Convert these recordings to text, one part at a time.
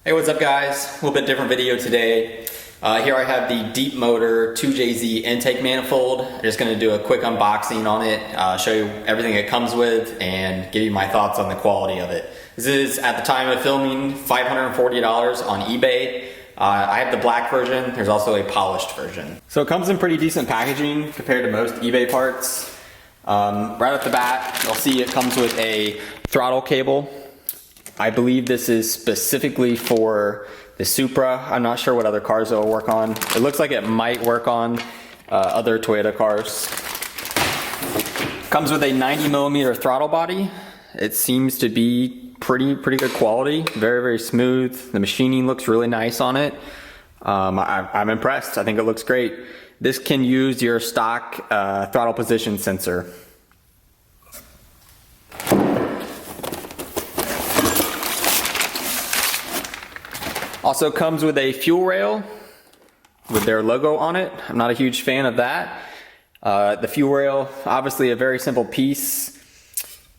Hey, what's up guys? A little bit different video today. Here I have the Deepmotor 2JZ intake manifold. I'm just going to do a quick unboxing on it, show you everything it comes with, and give you my thoughts on the quality of it. This is, at the time of filming, $540 on eBay. I have the black version. There's also a polished version. So it comes in pretty decent packaging compared to most eBay parts. Right off the bat, you'll see it comes with a throttle cable. I believe this is specifically for the Supra. I'm not sure what other cars it'll work on. It looks like it might work on other Toyota cars. Comes with a 90mm throttle body. It seems to be pretty good quality. Very smooth. The machining looks really nice on it. I'm impressed. I think it looks great. This can use your stock throttle position sensor. Also comes with a fuel rail with their logo on it. I'm not a huge fan of that. The fuel rail, obviously a very simple piece.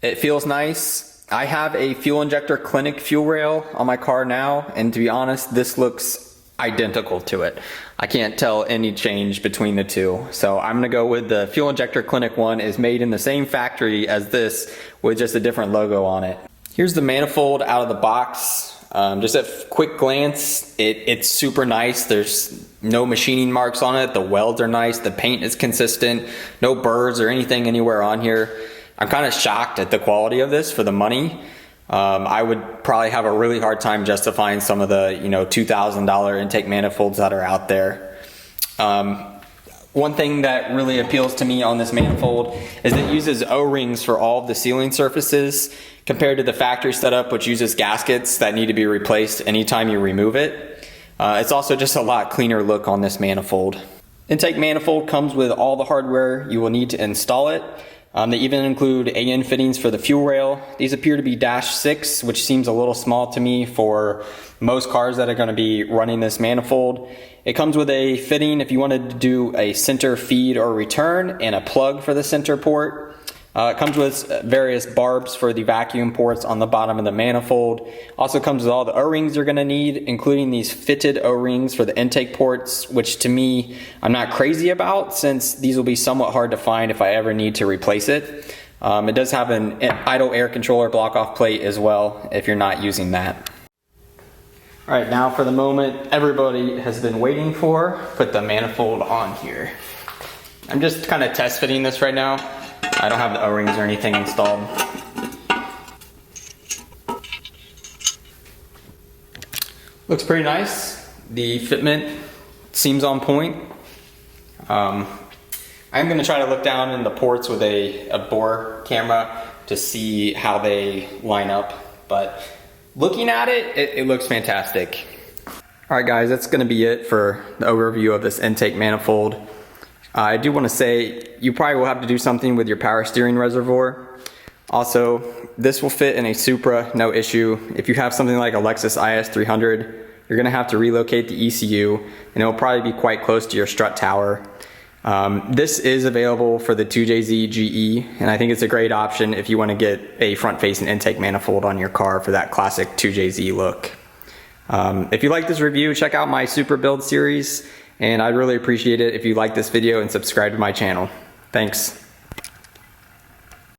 It feels nice. I have a fuel injector clinic fuel rail on my car now, and to be honest, this looks identical to it. I can't tell any change between the two. So I'm gonna go with the fuel injector clinic one. Is made in the same factory as this with just a different logo on it. Here's the manifold out of the box. Just at quick glance, it's super nice. There's no machining marks on it. The welds are nice. The paint is consistent. No burrs or anything anywhere on here. I'm kind of shocked at the quality of this for the money. I would probably have a really hard time justifying some of the $2,000 intake manifolds that are out there. One thing that really appeals to me on this manifold is it uses O-rings for all of the sealing surfaces compared to the factory setup, which uses gaskets that need to be replaced anytime you remove it. It's also just a lot cleaner look on this manifold. Intake manifold comes with all the hardware you will need to install it. They even include AN fittings for the fuel rail. These appear to be -6, which seems a little small to me for most cars that are going to be running this manifold. It comes with a fitting if you wanted to do a center feed or return, and a plug for the center port. It comes with various barbs for the vacuum ports on the bottom of the manifold. Also comes with all the O-rings you're going to need, including these fitted O-rings for the intake ports, which to me I'm not crazy about, since these will be somewhat hard to find if I ever need to replace it. It does have an idle air controller block-off plate as well if you're not using that. Alright, now for the moment everybody has been waiting for, put the manifold on here. I'm just kind of test fitting this right now. I don't have the O-rings or anything installed. Looks pretty nice. The fitment seems on point. I'm going to try to look down in the ports with a bore camera to see how they line up, but looking at it looks fantastic. Alright guys, that's going to be it for the overview of this intake manifold. I do want to say you probably will have to do something with your power steering reservoir. Also, this will fit in a Supra, no issue. If you have something like a Lexus IS 300, you're going to have to relocate the ECU, and it will probably be quite close to your strut tower. This is available for the 2JZ GE, and I think it's a great option if you want to get a front-facing intake manifold on your car for that classic 2JZ look. If you like this review, check out my Supra build series. And I'd really appreciate it if you like this video and subscribe to my channel. Thanks.